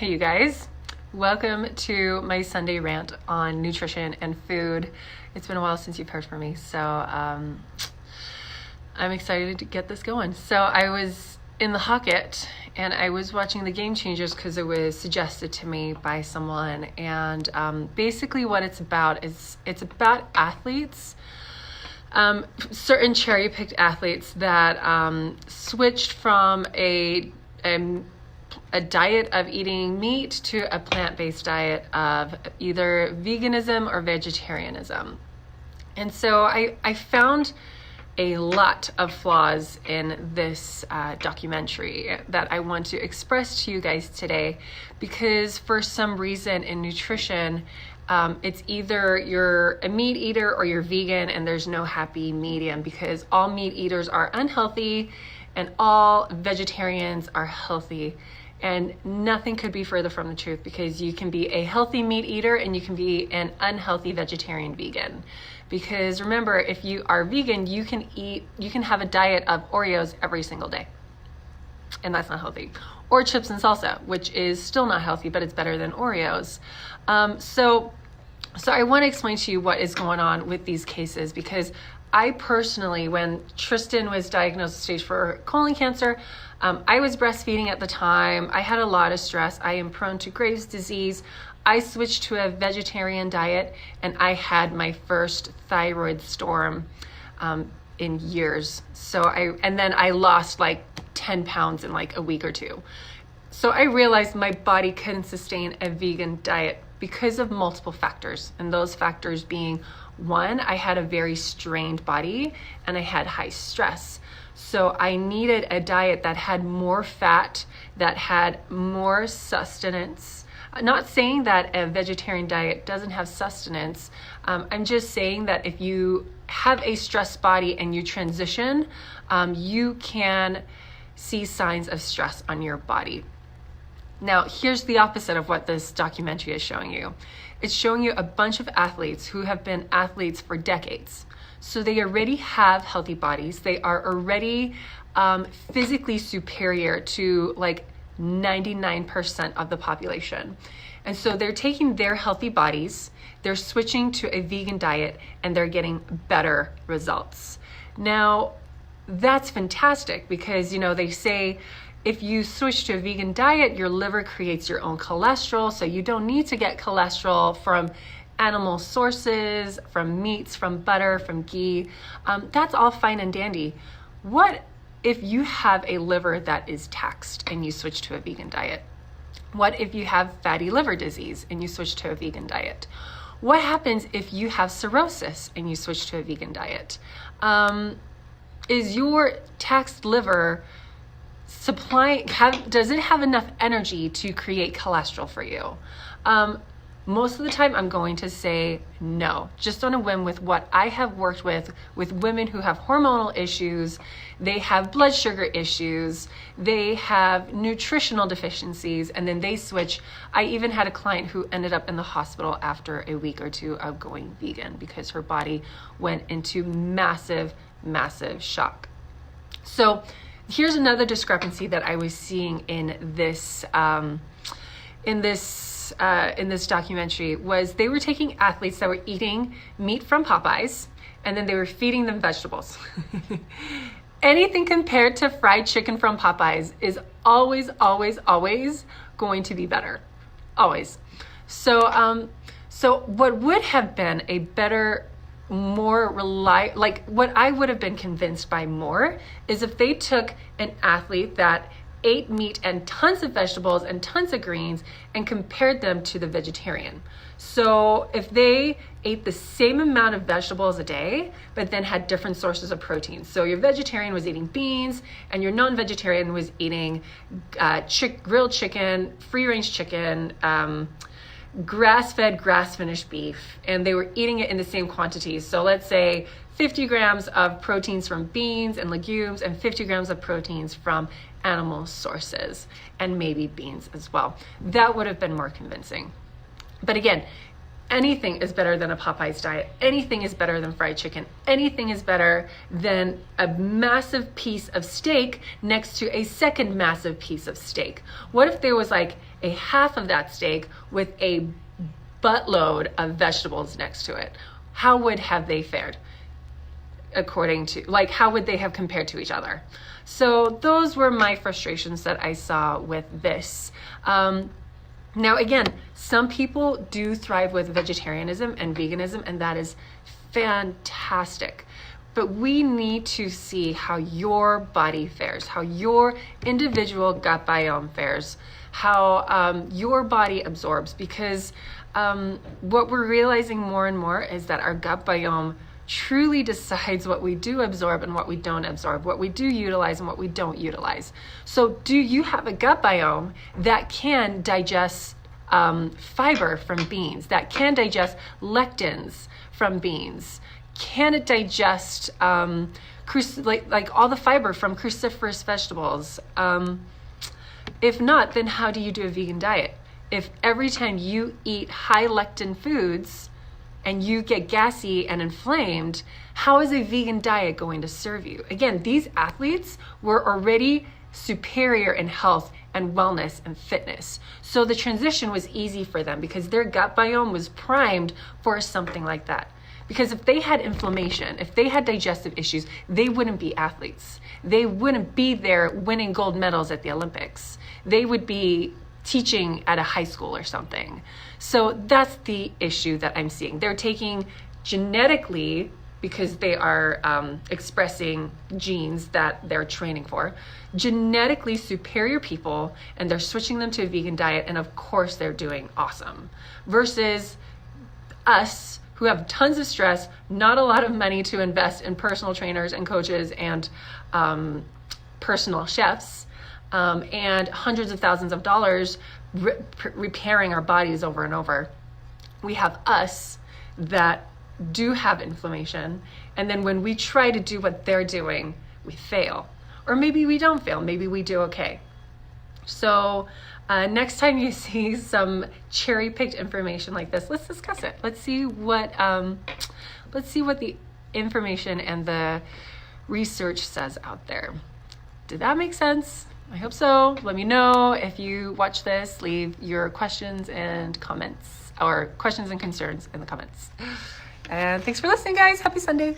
Hey, you guys. Welcome to my Sunday rant on nutrition and food. It's been a while since you've heard from me, so I'm excited to get this going. So I was in the Hocket and I was watching the Game Changers because it was suggested to me by someone. And basically what it's about is it's about athletes, certain cherry-picked athletes that switched from a diet of eating meat to a plant-based diet of either veganism or vegetarianism. And so I found a lot of flaws in this documentary that I want to express to you guys today, because for some reason in nutrition, it's either you're a meat eater or you're vegan, and there's no happy medium, because all meat eaters are unhealthy and all vegetarians are healthy. And nothing could be further from the truth, because you can be a healthy meat eater and you can be an unhealthy vegetarian vegan. Because remember, if you are vegan, you can have a diet of Oreos every single day. And that's not healthy. Or chips and salsa, which is still not healthy, but it's better than Oreos. So I want to explain to you what is going on with these cases, because I personally, when Tristan was diagnosed with stage 4 colon cancer, I was breastfeeding at the time. I had a lot of stress. I am prone to Graves' disease. I switched to a vegetarian diet, and I had my first thyroid storm in years. And then I lost like 10 pounds in like a week or two. So I realized my body couldn't sustain a vegan diet because of multiple factors, and those factors being, one, I had a very strained body and I had high stress. So I needed a diet that had more fat, that had more sustenance. I'm not saying that a vegetarian diet doesn't have sustenance. I'm just saying that if you have a stressed body and you transition, you can see signs of stress on your body. Now, here's the opposite of what this documentary is showing you. It's showing you a bunch of athletes who have been athletes for decades. So they already have healthy bodies. They are already physically superior to like 99% of the population. And so they're taking their healthy bodies, they're switching to a vegan diet, and they're getting better results. Now, that's fantastic, because, they say, if you switch to a vegan diet, your liver creates your own cholesterol, so you don't need to get cholesterol from animal sources, from meats, from butter, from ghee. That's all fine and dandy. What if you have a liver that is taxed and you switch to a vegan diet? What if you have fatty liver disease and you switch to a vegan diet? What happens if you have cirrhosis and you switch to a vegan diet? Is your taxed liver does it have enough energy to create cholesterol for you? Most of the time I'm going to say no, just on a whim, with what I have worked with women who have hormonal issues, they have blood sugar issues, they have nutritional deficiencies, and then they switch. I even had a client who ended up in the hospital after a week or two of going vegan because her body went into massive, massive shock. So here's another discrepancy that I was seeing in this documentary. Was they were taking athletes that were eating meat from Popeyes, and then they were feeding them vegetables. Anything compared to fried chicken from Popeyes is always, always, always going to be better. Always. So what would have been a better, more what I would have been convinced by more, is if they took an athlete that ate meat and tons of vegetables and tons of greens and compared them to the vegetarian. So if they ate the same amount of vegetables a day, but then had different sources of protein. So your vegetarian was eating beans and your non-vegetarian was eating grilled chicken, free-range chicken, grass-fed, grass-finished beef, and they were eating it in the same quantities. So let's say 50 grams of proteins from beans and legumes and 50 grams of proteins from animal sources, and maybe beans as well. That would have been more convincing. But again, anything is better than a Popeyes diet. Anything is better than fried chicken. Anything is better than a massive piece of steak next to a second massive piece of steak. What if there was like a half of that steak with a buttload of vegetables next to it, how would have they fared? According to, like, how would they have compared to each other? So those were my frustrations that I saw with this. Now, again, some people do thrive with vegetarianism and veganism, and that is fantastic. But we need to see how your body fares, how your individual gut biome fares, how your body absorbs, because what we're realizing more and more is that our gut biome truly decides what we do absorb and what we don't absorb, what we do utilize and what we don't utilize. So do you have a gut biome that can digest fiber from beans, that can digest lectins from beans? Can it digest like all the fiber from cruciferous vegetables? If not, then how do you do a vegan diet? If every time you eat high lectin foods and you get gassy and inflamed, how is a vegan diet going to serve you? Again, these athletes were already superior in health and wellness and fitness. So the transition was easy for them because their gut biome was primed for something like that. Because if they had inflammation, if they had digestive issues, they wouldn't be athletes. They wouldn't be there winning gold medals at the Olympics. They would be teaching at a high school or something. So that's the issue that I'm seeing. They're taking genetically, because they are expressing genes that they're training for, genetically superior people, and they're switching them to a vegan diet, and of course they're doing awesome. Versus us, who have tons of stress, not a lot of money to invest in personal trainers and coaches and personal chefs, and hundreds of thousands of dollars repairing our bodies over and over. We have us that do have inflammation, and then when we try to do what they're doing, we fail. Or maybe we don't fail, maybe we do okay. So next time you see some cherry-picked information like this, let's discuss it. Let's see what the information and the research says out there. Did that make sense? I hope so. Let me know if you watch this. Leave your questions and comments, or questions and concerns in the comments. And thanks for listening, guys. Happy Sunday.